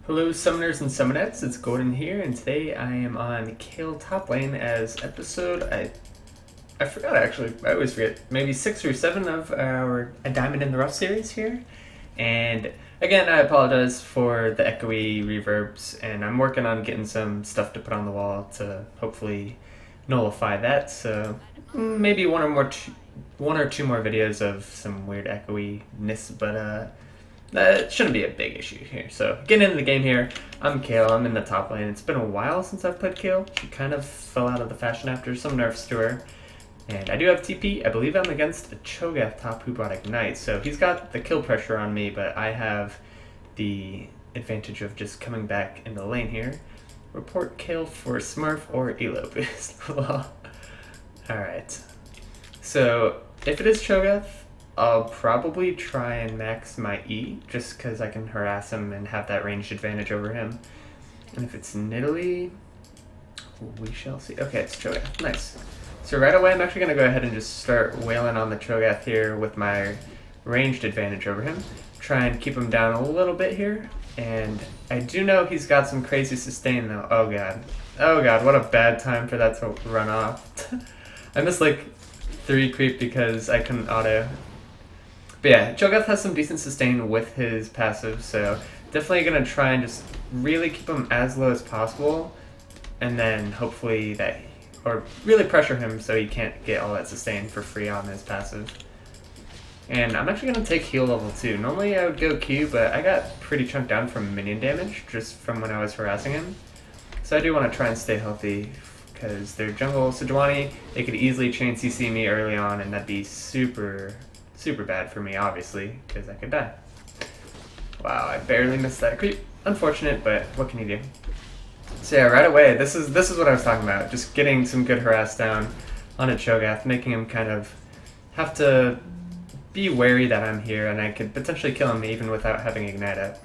Hello summoners and summonettes, it's Gordon here, and today I am on Kayle top lane as episode, I forgot actually, I always forget, maybe 6 or 7 of our A Diamond in the Rough series here. And again, I apologize for the echoey reverbs, and I'm working on getting some stuff to put on the wall to hopefully nullify that, so maybe one or two more videos of some weird echoiness, but that shouldn't be a big issue here. So getting into the game here, I'm Kayle, I'm in the top lane. It's been a while since I've played Kayle. She kind of fell out of the fashion after some nerfs to her. And I do have TP. I believe I'm against a Cho'Gath top who brought Ignite. So he's got the kill pressure on me, but I have the advantage of just coming back in the lane here. Report Kayle for Smurf or Elo boost. Alright. So if it is Cho'Gath, I'll probably try and max my E, just because I can harass him and have that ranged advantage over him. And if it's Nidalee, we shall see. Okay, it's Cho'Gath. Nice. So right away, I'm actually going to go ahead and just start wailing on the Cho'Gath here with my ranged advantage over him. Try and keep him down a little bit here. And I do know he's got some crazy sustain though. Oh god. Oh god, what a bad time for that to run off. I missed like 3 creep because I couldn't auto. But yeah, Cho'Gath has some decent sustain with his passive, so definitely going to try and just really keep him as low as possible, and then hopefully that, or really pressure him so he can't get all that sustain for free on his passive. And I'm actually going to take heal level 2. Normally I would go Q, but I got pretty chunked down from minion damage just from when I was harassing him. So I do want to try and stay healthy, because their jungle Sejuani, they could easily chain CC me early on, and that'd be super bad for me, obviously, because I could die. Wow, I barely missed that creep. Unfortunate, but what can you do? So yeah, right away, this is what I was talking about. Just getting some good harass down on a Cho'Gath, making him kind of have to be wary that I'm here, and I could potentially kill him even without having Ignite up.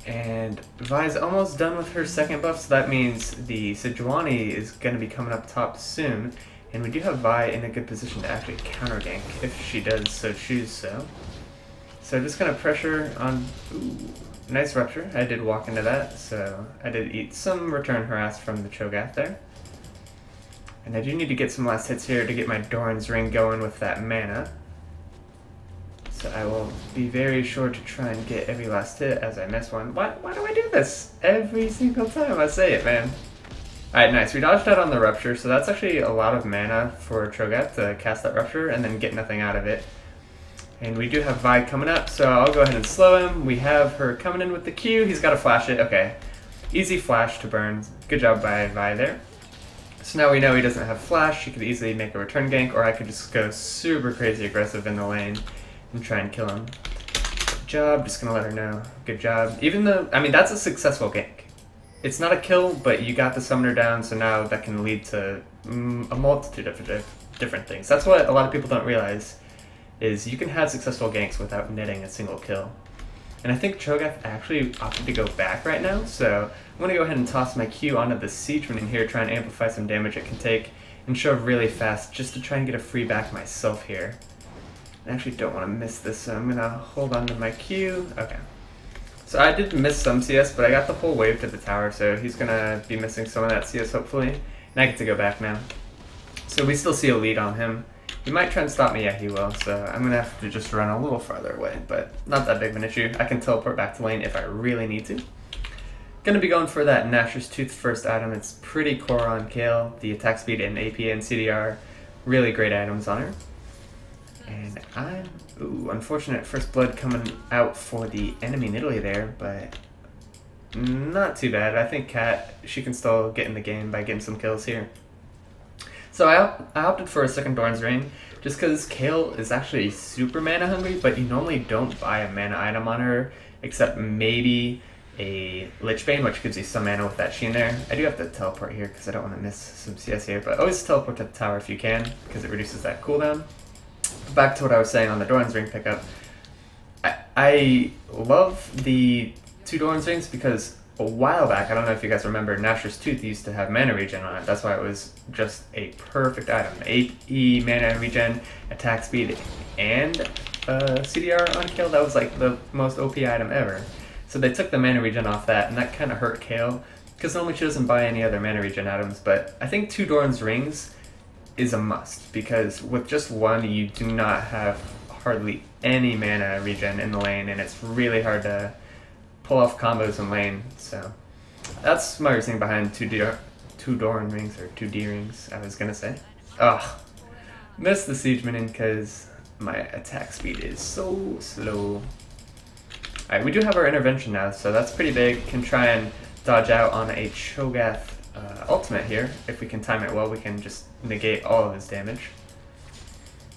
And Vi's almost done with her second buff, so that means the Sejuani is going to be coming up top soon. And we do have Vi in a good position to actually counter gank if she does so choose so. So just gonna pressure on. Ooh, nice rupture. I did walk into that, so I did eat some return harass from the Cho'Gath there. And I do need to get some last hits here to get my Doran's Ring going with that mana. So I will be very sure to try and get every last hit as I miss one. Why do I do this? Every single time I say it, man. Alright, nice. We dodged out on the Rupture, so that's actually a lot of mana for Cho'Gath to cast that Rupture and then get nothing out of it. And we do have Vi coming up, so I'll go ahead and slow him. We have her coming in with the Q. He's got to flash it. Okay. Easy flash to burn. Good job by Vi there. So now we know he doesn't have flash. He could easily make a return gank, or I could just go super crazy aggressive in the lane and try and kill him. Good job. Just going to let her know. Good job. Even though, I mean, that's a successful gank. It's not a kill, but you got the summoner down, so now that can lead to a multitude of different things. That's what a lot of people don't realize, is you can have successful ganks without netting a single kill. And I think Cho'Gath actually opted to go back right now, so I'm going to go ahead and toss my Q onto the Siege in here, try and amplify some damage it can take, and shove really fast just to try and get a free back myself here. I actually don't want to miss this, so I'm going to hold on to my Q. Okay. So I did miss some CS, but I got the whole wave to the tower, so he's going to be missing some of that CS, hopefully. And I get to go back now. So we still see a lead on him. He might try and stop me, yeah, he will. So I'm going to have to just run a little farther away, but not that big of an issue. I can teleport back to lane if I really need to. Going to be going for that Gnasher's Tooth first item. It's pretty core on Kayle. The attack speed and AP and CDR, really great items on her. And I'm, ooh, unfortunate first blood coming out for the enemy Nidalee there, but not too bad. I think Cat, she can still get in the game by getting some kills here. So I opted for a second Doran's Ring, just because Kayle is actually super mana hungry, but you normally don't buy a mana item on her, except maybe a Lich Bane, which gives you some mana with that Sheen there. I do have to teleport here, because I don't want to miss some CS here, but always teleport to the tower if you can, because it reduces that cooldown. Back to what I was saying on the Doran's Ring pickup. I love the 2 Doran's Rings because a while back, I don't know if you guys remember, Gnasher's Tooth used to have mana regen on it. That's why it was just a perfect item. AP, mana regen, attack speed, and CDR on Kayle. That was like the most OP item ever. So they took the mana regen off that, and that kind of hurt Kayle, because normally she doesn't buy any other mana regen items, but I think 2 Doran's Rings is a must, because with just 1 you do not have hardly any mana regen in the lane, and it's really hard to pull off combos in lane. So that's my reasoning behind 2 Doran Rings, or 2 D Rings, I was gonna say. Ugh, missed the Siege Minion because my attack speed is so slow. Alright, we do have our intervention now, so that's pretty big. Can try and dodge out on a Cho'Gath ultimate here. If we can time it well, we can just negate all of his damage.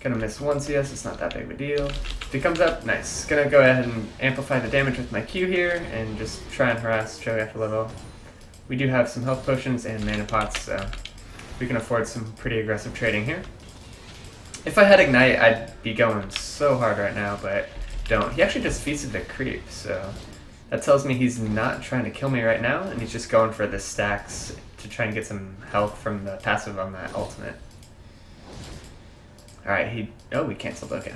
Gonna miss 1 CS, it's not that big of a deal. If he comes up, nice. Gonna go ahead and amplify the damage with my Q here, and just try and harass Cho'Gath a little. We do have some health potions and mana pots, so we can afford some pretty aggressive trading here. If I had Ignite, I'd be going so hard right now, but don't. He actually just feasted the creep, so that tells me he's not trying to kill me right now, and he's just going for the stacks to try and get some health from the passive on that ultimate. Alright, we canceled, okay.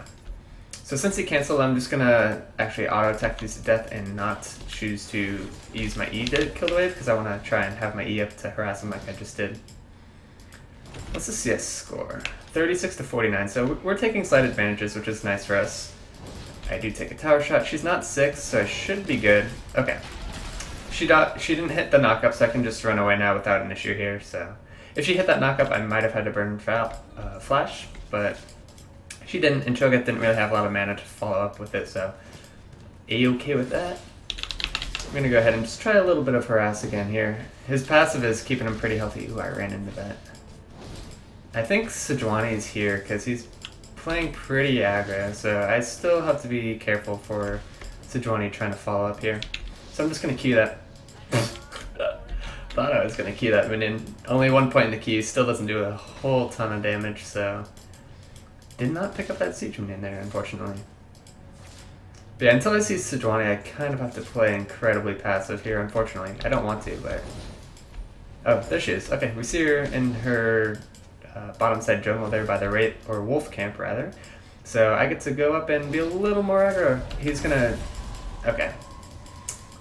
So since he canceled, I'm just gonna actually auto-attack these to death and not choose to use my E to kill the wave, because I want to try and have my E up to harass him like I just did. What's the CS score? 36 to 49, so we're taking slight advantages, which is nice for us. I do take a tower shot. She's not 6, so I should be good. Okay. She didn't hit the knockup, so I can just run away now without an issue here. So if she hit that knockup, I might have had to burn flash, but she didn't, and Cho'Gath didn't really have a lot of mana to follow up with it, so A-okay with that. I'm gonna go ahead and just try a little bit of harass again here. His passive is keeping him pretty healthy. Ooh, I ran into that. I think Sejuani's here because he's playing pretty aggro, so I still have to be careful for Sejuani trying to follow up here. So I'm just gonna Q that. Thought I was gonna Q that minion. Only 1 point in the Q, still doesn't do a whole ton of damage, so did not pick up that Siege Minion there, unfortunately. But yeah, until I see Sejuani, I kind of have to play incredibly passive here, unfortunately. I don't want to, but... Oh, there she is. Okay, we see her in her bottom side jungle there by the Wraith, or Wolf camp, rather. So I get to go up and be a little more aggro. He's gonna... Okay.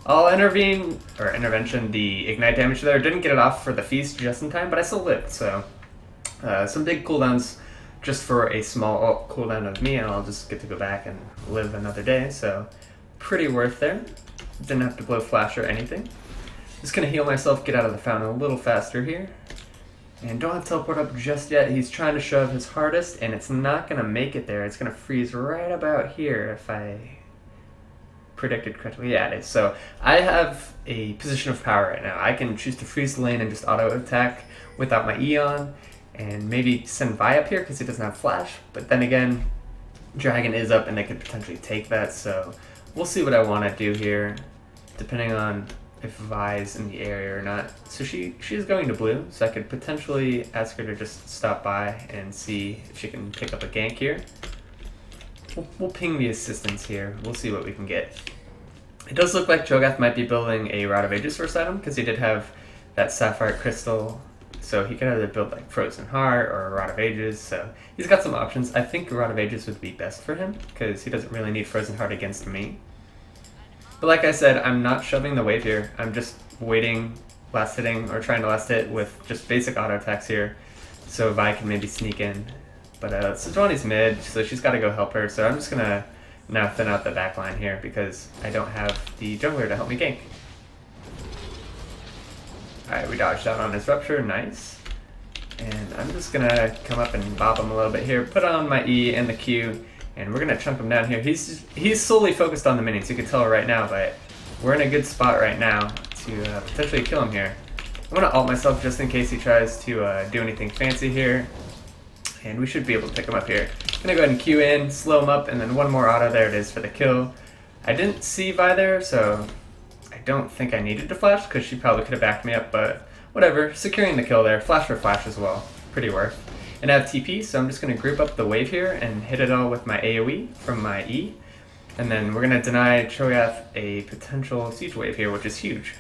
I'll intervention the Ignite damage there. Didn't get it off for the Feast just in time, but I still lived, so... some big cooldowns just for a small ult cooldown of me, and I'll just get to go back and live another day, so pretty worth there. Didn't have to blow flash or anything. Just gonna heal myself, get out of the fountain a little faster here. And don't have to teleport up just yet. He's trying to shove his hardest, and it's not gonna make it there. It's gonna freeze right about here if I predicted correctly. Yeah, it is. So I have a position of power right now. I can choose to freeze the lane and just auto attack without my E on, and maybe send Vi up here because he doesn't have flash. But then again, Dragon is up and they could potentially take that, so we'll see what I want to do here, depending on if Vi's in the area or not. So she's going to blue, so I could potentially ask her to just stop by and see if she can pick up a gank here. We'll ping the assistants here. We'll see what we can get. It does look like Cho'Gath might be building a Rod of Ages first item, because he did have that Sapphire Crystal, so he could either build like Frozen Heart or a Rod of Ages, so he's got some options. I think a Rod of Ages would be best for him, because he doesn't really need Frozen Heart against me. But like I said, I'm not shoving the wave here. I'm just waiting, last hitting, or trying to last hit with just basic auto attacks here, so Vi can maybe sneak in. But Sejuani's mid, so she's got to go help her, so I'm just going to now thin out the back line here, because I don't have the jungler to help me gank. Alright, we dodged out on his Rupture, nice. And I'm just going to come up and bop him a little bit here, put on my E and the Q, and we're going to chunk him down here. He's solely focused on the minions, you can tell right now, but we're in a good spot right now to potentially kill him here. I'm going to ult myself just in case he tries to do anything fancy here, and we should be able to pick him up here. Going to go ahead and Q in, slow him up, and then one more auto, there it is for the kill. I didn't see Vi there, so I don't think I needed to flash, because she probably could have backed me up, but whatever. Securing the kill there, flash for flash as well, pretty worth. And I have TP, so I'm just going to group up the wave here and hit it all with my AoE from my E. And then we're going to deny Cho'Gath a potential siege wave here, which is huge.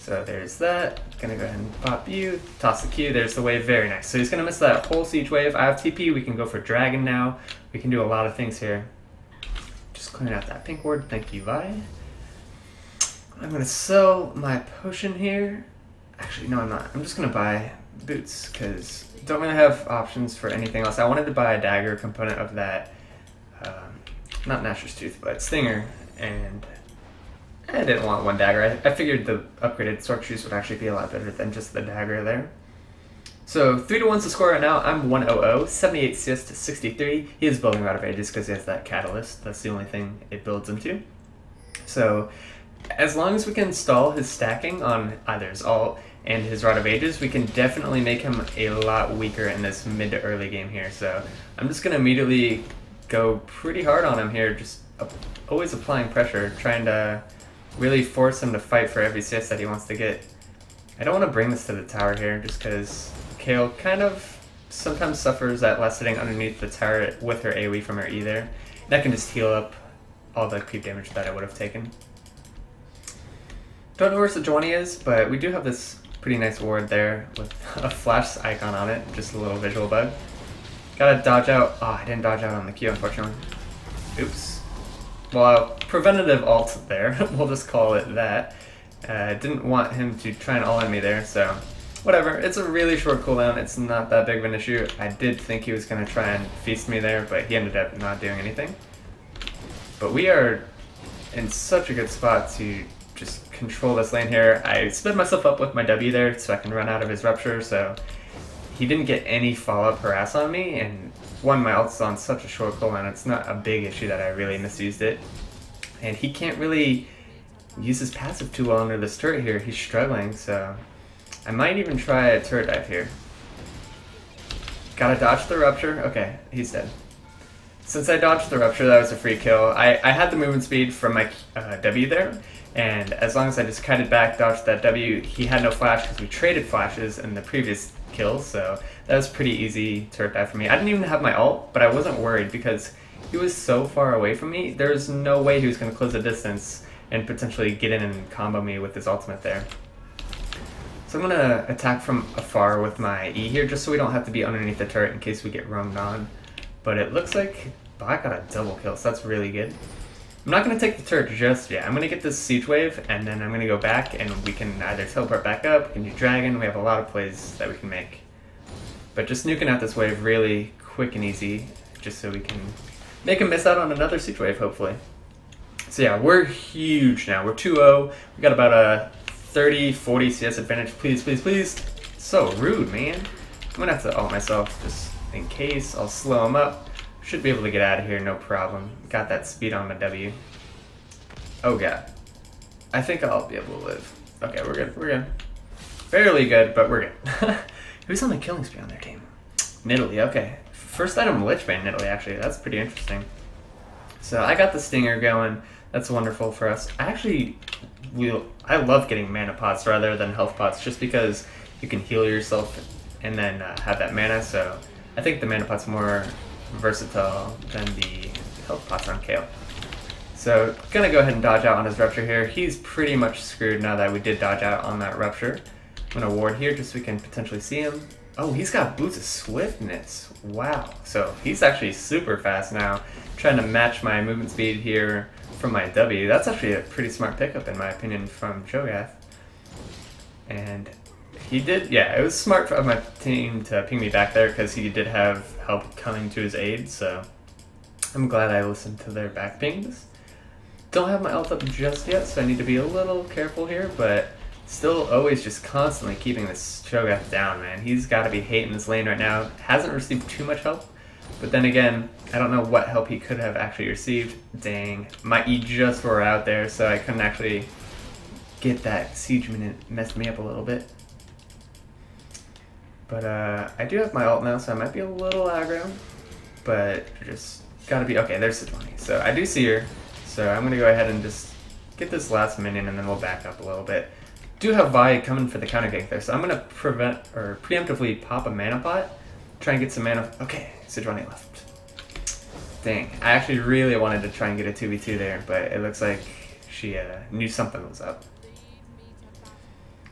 So there's that. Gonna go ahead and pop you, toss the Q, there's the wave, very nice. So he's gonna miss that whole siege wave. I have TP, we can go for Dragon now. We can do a lot of things here. Just clearing out that pink ward. Thank you, Vi. I'm gonna sell my potion here. Actually, no, I'm not. I'm just gonna buy boots because don't really have options for anything else. I wanted to buy a dagger component of that, not Gnasher's Tooth, but Stinger, and I didn't want one dagger. I figured the upgraded sword shoes would actually be a lot better than just the dagger there. So 3-1's the score right now. I'm 100, 78 CS to 63. He is building Rod of Ages because he has that catalyst. That's the only thing it builds into. So as long as we can stall his stacking on either his ult and his Rod of Ages, we can definitely make him a lot weaker in this mid to early game here. So I'm just going to immediately go pretty hard on him here, just always applying pressure, trying to really force him to fight for every CS that he wants to get. I don't want to bring this to the tower here just because Kayle kind of sometimes suffers at last sitting underneath the tower with her AoE from her E there. That can just heal up all the creep damage that I would have taken. Don't know where Sejuani is, but we do have this pretty nice ward there with a flash icon on it, just a little visual bug. Gotta dodge out. Oh, I didn't dodge out on the Q, unfortunately. Oops. Well, preventative ult there. We'll just call it that. Didn't want him to try and ult on me there, so whatever. It's a really short cooldown. It's not that big of an issue. I did think he was going to try and feast me there, but he ended up not doing anything. But we are in such a good spot to just control this lane here. I sped myself up with my W there so I can run out of his rupture, so he didn't get any follow-up harass on me, and one, my ult's on such a short cooldown, it's not a big issue that I really misused it. And he can't really use his passive too well under this turret here. He's struggling, so I might even try a turret dive here. Gotta dodge the rupture. Okay, he's dead. Since I dodged the rupture, that was a free kill. I had the movement speed from my W there, and as long as I just kited back, dodged that W, he had no flash because we traded flashes in the previous kill, so that was pretty easy turret dive for me. I didn't even have my ult, but I wasn't worried because he was so far away from me. There was no way he was going to close the distance and potentially get in and combo me with his ultimate there. So I'm going to attack from afar with my E here just so we don't have to be underneath the turret in case we get roamed on. But it looks like Bot got a double kill, so that's really good. I'm not going to take the turret just yet. I'm going to get this siege wave, and then I'm going to go back, and we can either teleport back up, we can do dragon, we have a lot of plays that we can make. But just nuking out this wave really quick and easy, just so we can make him miss out on another siege wave, hopefully. So yeah, we're huge now. We're 2-0. We got about a 30-40 CS advantage. Please, please, please. So rude, man. I'm going to have to ult myself just in case. I'll slow him up. Should be able to get out of here, no problem. Got that speed on my W. Oh god. I think I'll be able to live. Okay, we're good, we're good. Fairly good, but we're good. Who's on the killing spree on their team? Nidalee, okay. First item Lichbane Nidalee, actually. That's pretty interesting. So I got the Stinger going. That's wonderful for us. I love getting mana pots rather than health pots just because you can heal yourself and then have that mana, so I think the mana pot's more versatile than the health pots on Kayle. So gonna go ahead and dodge out on his rupture here. He's pretty much screwed now that we did dodge out on that rupture. I'm gonna ward here just so we can potentially see him. Oh, he's got boots of swiftness. Wow. So he's actually super fast now. Trying to match my movement speed here from my W. That's actually a pretty smart pickup in my opinion from Cho'Gath. And he did, yeah, it was smart of my team to ping me back there because he did have help coming to his aid, so I'm glad I listened to their back pings. Don't have my ult up just yet, so I need to be a little careful here, but still always just constantly keeping this Cho'Gath down, man. He's got to be hating this lane right now. Hasn't received too much help, but then again, I don't know what help he could have actually received. Dang, my E just wore out there, so I couldn't actually get that siege minute. Messed me up a little bit. But I do have my ult now, so I might be a little aggro, but just gotta be, okay, there's Sejuani. So I do see her, so I'm gonna go ahead and just get this last minion and then we'll back up a little bit. Do have Vi coming for the counter gank there, so I'm gonna preemptively pop a mana pot, try and get some mana. Okay, Sejuani left. Dang, I actually really wanted to try and get a 2v2 there, but it looks like she knew something was up.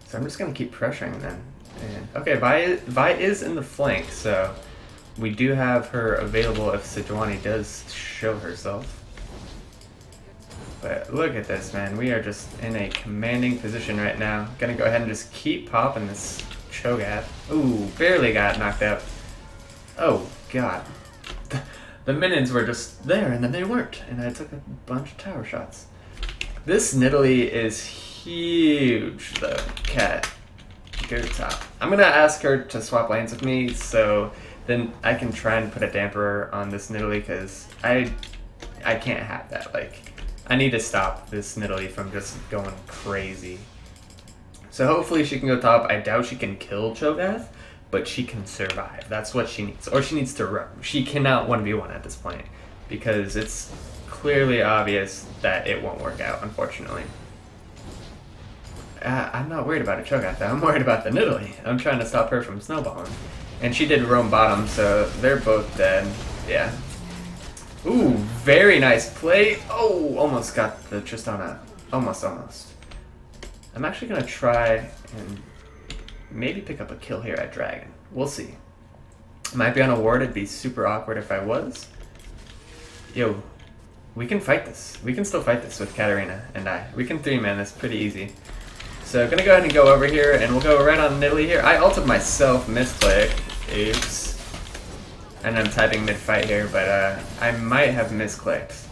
So I'm just gonna keep pressuring then. And, okay, Vi is in the flank, so we do have her available if Sejuani does show herself. But look at this, man. We are just in a commanding position right now. Gonna go ahead and just keep popping this Cho'Gath. Ooh, barely got knocked out. Oh, God. The minions were just there, and then they weren't. And I took a bunch of tower shots. This Nidalee is huge, though. Cat, go top. I'm gonna ask her to swap lanes with me, so then I can try and put a damper on this Nidalee, because I can't have that. Like, I need to stop this Nidalee from just going crazy. So hopefully she can go top. I doubt she can kill Cho'Gath, but she can survive. That's what she needs. Or she needs to roam. She cannot 1v1 at this point, because it's clearly obvious that it won't work out, unfortunately. I'm not worried about a Cho'Gath, though. I'm worried about the Nidalee. I'm trying to stop her from snowballing. And she did roam bottom, so they're both dead. Yeah. Ooh, very nice play. Oh, almost got the Tristana. Almost. I'm actually going to try and maybe pick up a kill here at Dragon. We'll see. Might be on a ward. It'd be super awkward if I was. Yo, we can fight this. We can still fight this with Katarina and I. We can 3-man this pretty easy. So I'm going to go ahead and go over here, and we'll go right on Nidalee here. I ulted myself, misclick. Oops. And I'm typing mid-fight here, but I might have misclicked.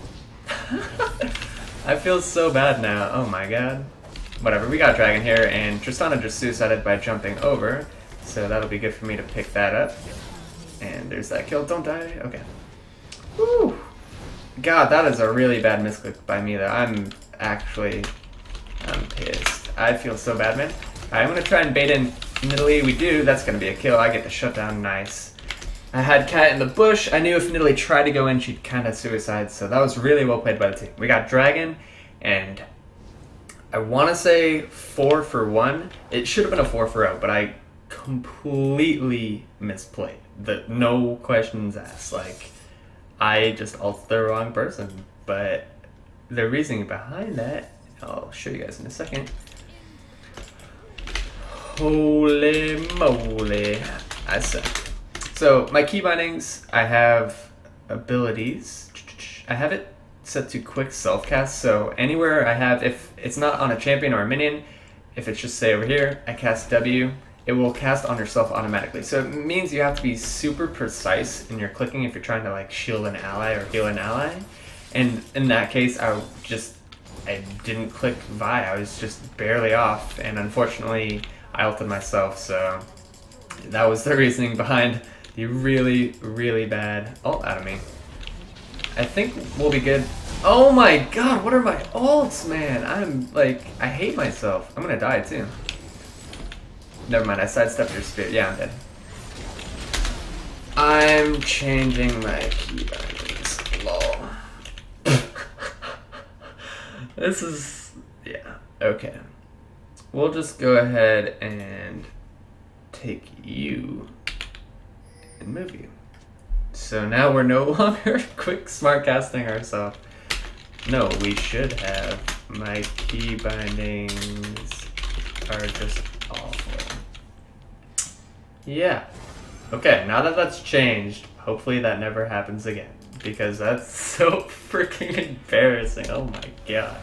I feel so bad now. Oh my god. Whatever, we got Dragon here, and Tristana just suicided by jumping over, so that'll be good for me to pick that up. And there's that kill. Don't die. Okay. Woo! God, that is a really bad misclick by me, though. I'm pissed. I feel so bad, man. Alright, I'm gonna try and bait in Nidalee. We do. That's gonna be a kill. I get the shutdown. Nice. I had Cat in the bush. I knew if Nidalee tried to go in, she'd kind of suicide, so that was really well played by the team. We got Dragon, and I want to say 4 for 1. It should have been a 4 for 0, but I completely misplayed. No questions asked. Like, I just ulted the wrong person. But the reasoning behind that, I'll show you guys in a second. Holy moly, I suck. So my key bindings, I have abilities. I have it set to quick self-cast, so anywhere I have, if it's not on a champion or a minion, if it's just say over here, I cast W, it will cast on yourself automatically. So it means you have to be super precise in your clicking if you're trying to like shield an ally or heal an ally. And in that case, I didn't click Vi, I was just barely off, and unfortunately I ulted myself, so that was the reasoning behind the really, really bad ult out of me. I think we'll be good. Oh my god, what are my ults, man? I'm like, I hate myself. I'm gonna die too. Never mind, I sidestepped your spirit. Yeah, I'm dead. I'm changing my key bindings. Lol. This is, yeah, okay. We'll just go ahead and take you and move you. So now we're no longer quick smart casting ourselves. No, we should have. My key bindings are just awful. Yeah. Okay, now that that's changed, hopefully that never happens again, because that's so freaking embarrassing. Oh my god.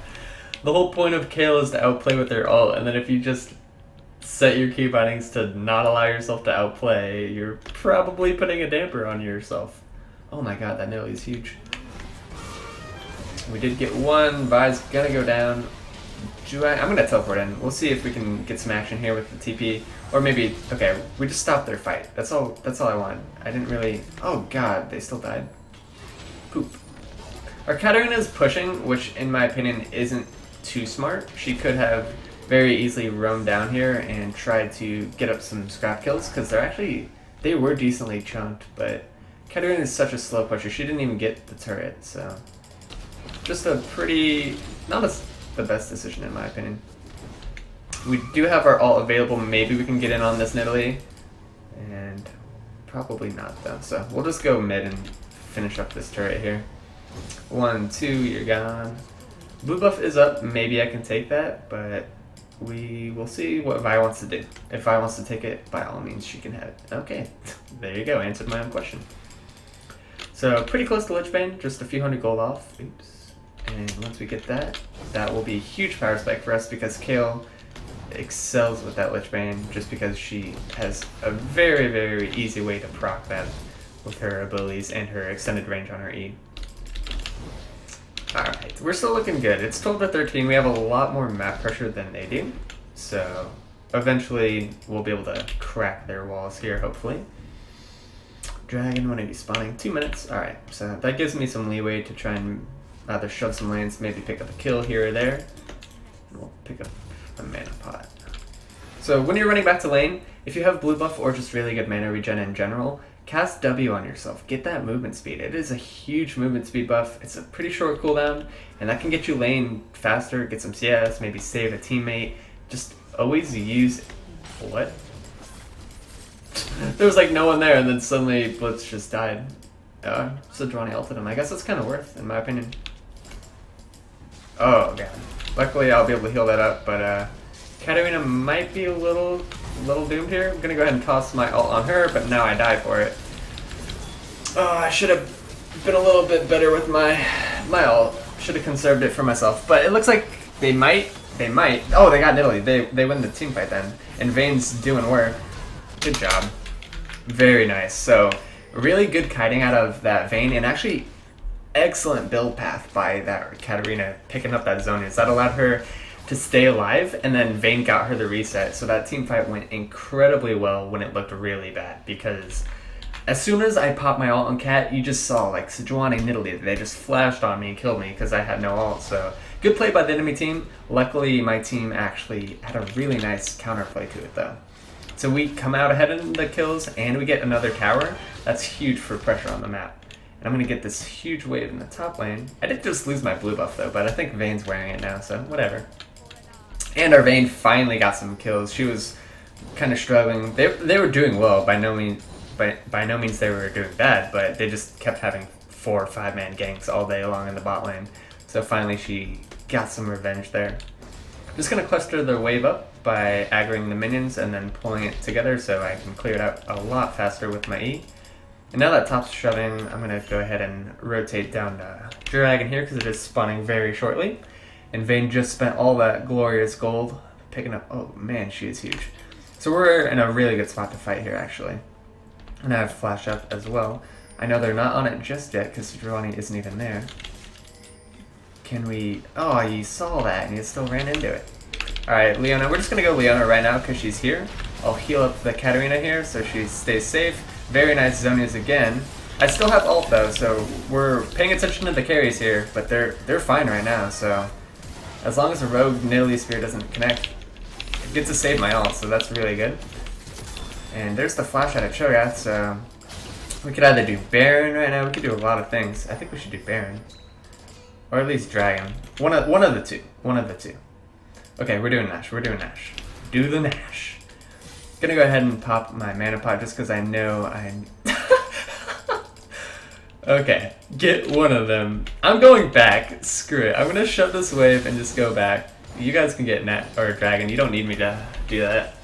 The whole point of Kayle is to outplay with their ult, and then if you just set your key bindings to not allow yourself to outplay, you're probably putting a damper on yourself. Oh my god, that Nidalee is huge. We did get one. Vi's gonna go down. I'm gonna teleport in. We'll see if we can get some action here with the TP. Or maybe, okay, we just stopped their fight. That's all I want. I didn't really, oh god, they still died. Poop. Our Katarina is pushing, which in my opinion isn't too smart. She could have very easily roamed down here and tried to get up some scrap kills, because they were decently chunked, but Katarina is such a slow pusher. She didn't even get the turret, so just a pretty, not the best decision in my opinion. We do have our ult available. Maybe we can get in on this Nidalee, and probably not though. So we'll just go mid and finish up this turret here. 1, 2, you're gone. Blue buff is up. Maybe I can take that, but we will see what Vi wants to do. If Vi wants to take it, by all means, she can have it. Okay, there you go. Answered my own question. So pretty close to Lichbane, just a few hundred gold off. Oops. And once we get that, that will be a huge power spike for us because Kayle excels with that Lich Bane just because she has a very, very easy way to proc that with her abilities and her extended range on her E. Alright, we're still looking good. It's 12 to 13. We have a lot more map pressure than they do. So eventually we'll be able to crack their walls here, hopefully. Dragon, when are you spawning? 2 minutes. Alright, so that gives me some leeway to try and either shove some lanes, maybe pick up a kill here or there. And we'll pick up a mana pot. So when you're running back to lane, if you have blue buff or just really good mana regen in general, cast W on yourself. Get that movement speed. It is a huge movement speed buff. It's a pretty short cooldown, and that can get you lane faster, get some CS, maybe save a teammate. Just always use... What? There was like no one there, and then suddenly Blitz just died. Sejuani ulted him. I guess that's kind of worth, in my opinion. Oh, god. Luckily, I'll be able to heal that up, but Katarina might be a little doomed here. I'm gonna go ahead and toss my ult on her, but now I die for it. Oh, I should have been a little bit better with my ult. Should have conserved it for myself. But it looks like they might. Oh, they got Italy. They win the team fight then. And Vayne's doing work. Good job. Very nice. So, really good kiting out of that Vayne, and actually excellent build path by that Katarina picking up that Zonias. That allowed her to stay alive, and then Vayne got her the reset. So that team fight went incredibly well when it looked really bad, because as soon as I popped my ult on Cat, you just saw like Sejuani and Italy, they just flashed on me and killed me because I had no ult. So good play by the enemy team. Luckily my team actually had a really nice counterplay to it though. So we come out ahead in the kills and we get another tower. That's huge for pressure on the map. And I'm going to get this huge wave in the top lane. I did just lose my blue buff though, but I think Vayne's wearing it now, so whatever. And our Vayne finally got some kills. She was kind of struggling. They were doing well. By no means they were doing bad, but they just kept having 4 or 5 man ganks all day long in the bot lane. So finally she got some revenge there. I'm just going to cluster the wave up by aggroing the minions and then pulling it together so I can clear it out a lot faster with my E. And now that top's shoving, I'm going to go ahead and rotate down to Dragon here because it is spawning very shortly. And Vayne just spent all that glorious gold picking up. Oh man, she is huge. So we're in a really good spot to fight here actually. And I have flash up as well. I know they're not on it just yet because Sejuani isn't even there. Can we... Oh, you saw that and you still ran into it. Alright, Leona. We're just going to go Leona right now because she's here. I'll heal up the Katarina here so she stays safe. Very nice Zonias again. I still have ult though, so we're paying attention to the carries here, but they're fine right now, so as long as the rogue Nidalee Spear doesn't connect, it gets to save my ult, so that's really good. And there's the flash out of Cho'Gath, so we could either do Baron right now, we could do a lot of things. I think we should do Baron. Or at least Dragon. One of the two. One of the two. Okay, we're doing Nash. We're doing Nash. Do the Nash. Gonna go ahead and pop my mana pot just because I know I'm... Okay, get one of them. I'm going back. Screw it. I'm gonna shove this wave and just go back. You guys can get Nat or Dragon. You don't need me to do that.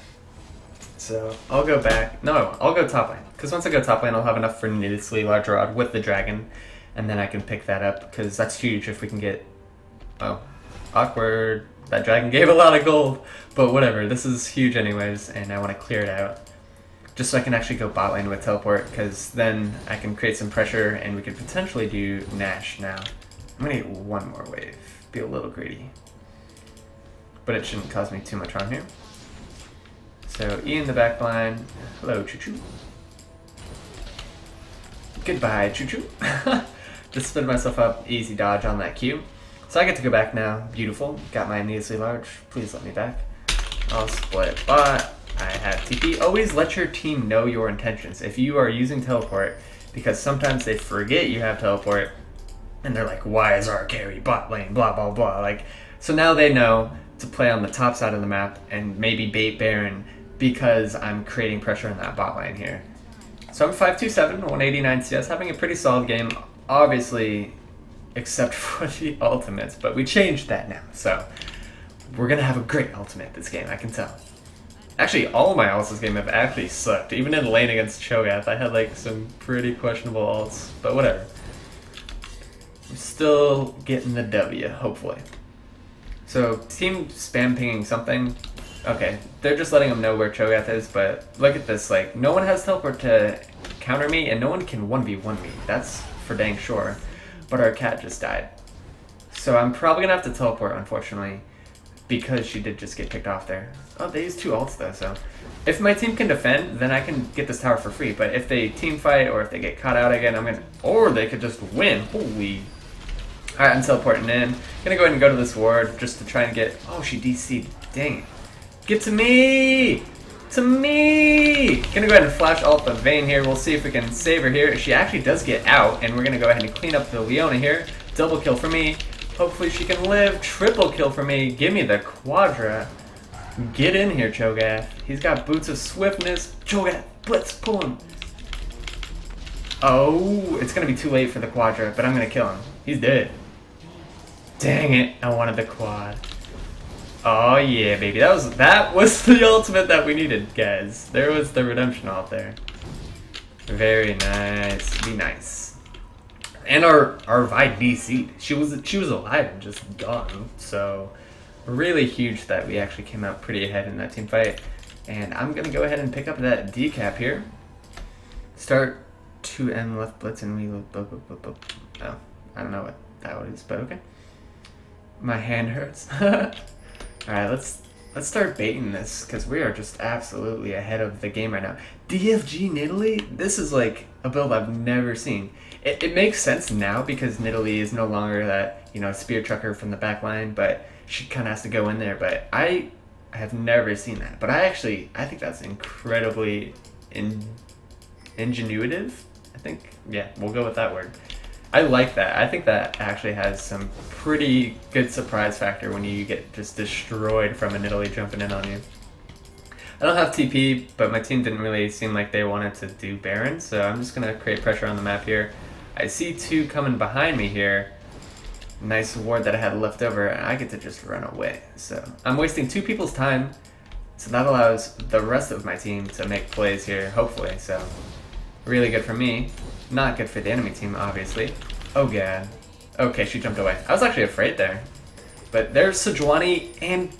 So I'll go back. No, I'll go top lane. Because once I go top lane, I'll have enough for Nidalee Large Rod with the Dragon. And then I can pick that up because that's huge if we can get... Oh, awkward. That Dragon gave a lot of gold, but whatever, this is huge anyways, and I want to clear it out. Just so I can actually go bot lane with teleport, because then I can create some pressure, and we could potentially do Nash now. I'm going to get one more wave, be a little greedy. But it shouldn't cause me too much harm here. So, E in the back line. Hello, Choo-Choo. Goodbye, Choo-Choo. Just spin myself up, easy dodge on that Q. So I get to go back now. Beautiful. Got my Nidalee Large. Please let me back. I'll split bot. I have TP. Always let your team know your intentions. If you are using teleport, because sometimes they forget you have teleport, and they're like, why is our carry bot lane, blah, blah, blah. Like, so now they know to play on the top side of the map and maybe bait Baron because I'm creating pressure in that bot lane here. So I'm 527, 189 CS, having a pretty solid game. Obviously, except for the ultimates, but we changed that now, so we're gonna have a great ultimate this game, I can tell. Actually, all of my ults this game have actually sucked. Even in lane against Cho'Gath, I had like some pretty questionable ults, but whatever. still getting the W, hopefully. So, team spam pinging something. Okay, they're just letting them know where Cho'Gath is, but look at this, like, no one has teleport to counter me, and no one can 1v1 me. That's for dang sure. But our cat just died. So I'm probably gonna have to teleport, unfortunately, because she did just get picked off there. Oh, they used 2 ults though, so if my team can defend, then I can get this tower for free. But if they team fight or if they get caught out again, or they could just win. Holy. Alright, I'm teleporting in. Gonna go ahead and go to this ward just to try and get, oh, she DC'd, dang it. Get to me! To me! Gonna go ahead and flash ult the Vayne here. We'll see if we can save her here. She actually does get out, and we're gonna go ahead and clean up the Leona here. Double kill for me. Hopefully she can live. Triple kill for me. Give me the Quadra. Get in here, Cho'Gath. He's got boots of swiftness. Cho'Gath, blitz, pull him. Oh, it's gonna be too late for the Quadra, but I'm gonna kill him. He's dead. Dang it, I wanted the quad. Oh yeah, baby. That was the ultimate that we needed, guys. There was the redemption out there. Very nice. Be nice. And our Vi DC'd. She was alive and just gone. So really huge that we actually came out pretty ahead in that team fight. And I'm gonna go ahead and pick up that decap here. Start 2M left blitz and we oh, I don't know what that is, but okay. My hand hurts. Alright, let's start baiting this, because we are just absolutely ahead of the game right now. DFG Nidalee? This is like a build I've never seen. It makes sense now because Nidalee is no longer that, you know, spear trucker from the back line, but she kind of has to go in there. But I have never seen that. But I think that's incredibly ingenuitive. I think, yeah, we'll go with that word. I like that. I think that actually has some pretty good surprise factor when you get just destroyed from a Nidalee jumping in on you. I don't have TP, but my team didn't really seem like they wanted to do Baron, so I'm just going to create pressure on the map here. I see 2 coming behind me here. Nice ward that I had left over, and I get to just run away. So I'm wasting 2 people's time, so that allows the rest of my team to make plays here, hopefully. So really good for me. Not good for the enemy team, obviously. Oh god. Okay, she jumped away. I was actually afraid there. But there's Sejuani and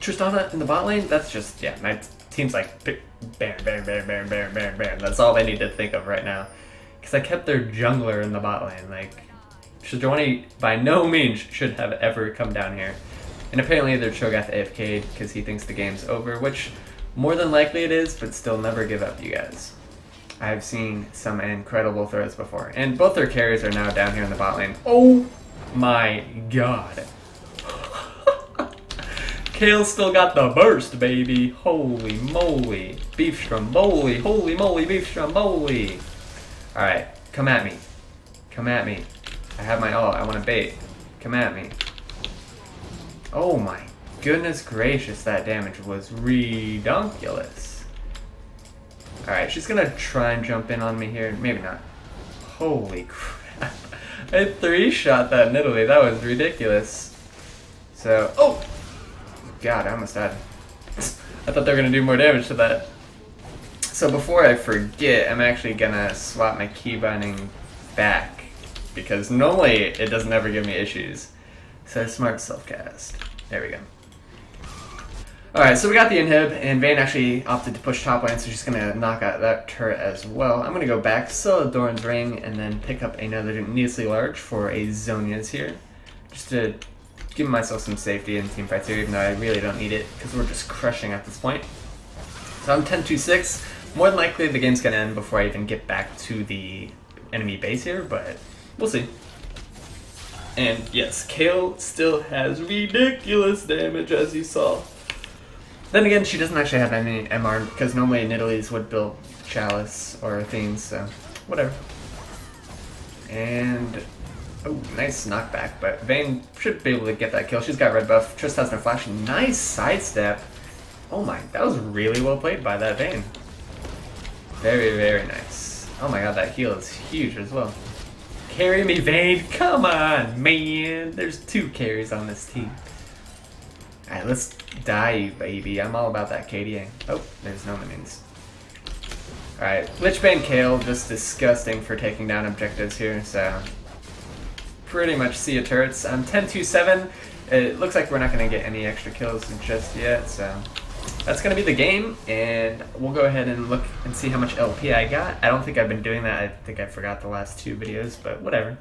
Tristana in the bot lane. That's just, yeah, my team's like, Baron. That's all they need to think of right now. Because I kept their jungler in the bot lane. Like, Sejuani by no means should have ever come down here. And apparently their Cho'Gath AFK'd because he thinks the game's over, which more than likely it is, but still never give up, you guys. I've seen some incredible throws before. And both their carries are now down here in the bot lane. Oh my god. Kayle still got the burst, baby. Holy moly. Beef stromboli. Holy moly, beef stromboli. Alright, come at me. Come at me. I have my ult. I want to bait. Come at me. Oh my goodness gracious, that damage was redonkulous. Alright, she's gonna try and jump in on me here. Maybe not. Holy crap. I 3-shot that Nidalee. That was ridiculous. So, oh! God, I almost died. I thought they were gonna do more damage to that. So before I forget, I'm actually gonna swap my key binding back. Because normally it doesn't ever give me issues. So smart self-cast. There we go. Alright, so we got the inhib, and Vayne actually opted to push top lane, so she's going to knock out that turret as well. I'm going to go back, sell a Doran's Ring, and then pick up another needlessly large for a Zhonya's here. Just to give myself some safety in team fights here, even though I really don't need it, because we're just crushing at this point. So I'm 10-2-6. More than likely the game's going to end before I even get back to the enemy base here, but we'll see. And yes, Kayle still has ridiculous damage, as you saw. Then again, she doesn't actually have any MR, because normally Nidalee's would build Chalice or things, so whatever. And, oh, nice knockback, but Vayne should be able to get that kill. She's got red buff. Trist has no flash. Nice sidestep. Oh my, that was really well played by that Vayne. Very, very nice. Oh my god, that heal is huge as well. Carry me, Vayne. Come on, man. There's 2 carries on this team. Alright, let's die, baby. I'm all about that KDA. Oh, there's no minions. Alright, Lichbane Kayle, just disgusting for taking down objectives here, so pretty much sea of turrets. I'm 10-2-7. It looks like we're not going to get any extra kills just yet, so that's going to be the game, and we'll go ahead and look and see how much LP I got. I don't think I've been doing that. I think I forgot the last 2 videos, but whatever.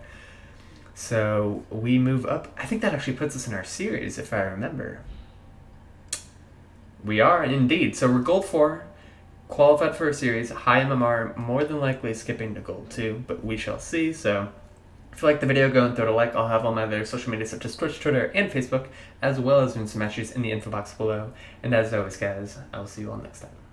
So we move up. I think that actually puts us in our series, if I remember. We are, indeed. So we're gold 4, qualified for a series, high MMR, more than likely skipping to gold 2, but we shall see. So if you like the video, go and throw it a like. I'll have all my other social media such as Twitch, Twitter, and Facebook, as well as doing some Masteries in the info box below. And as always, guys, I will see you all next time.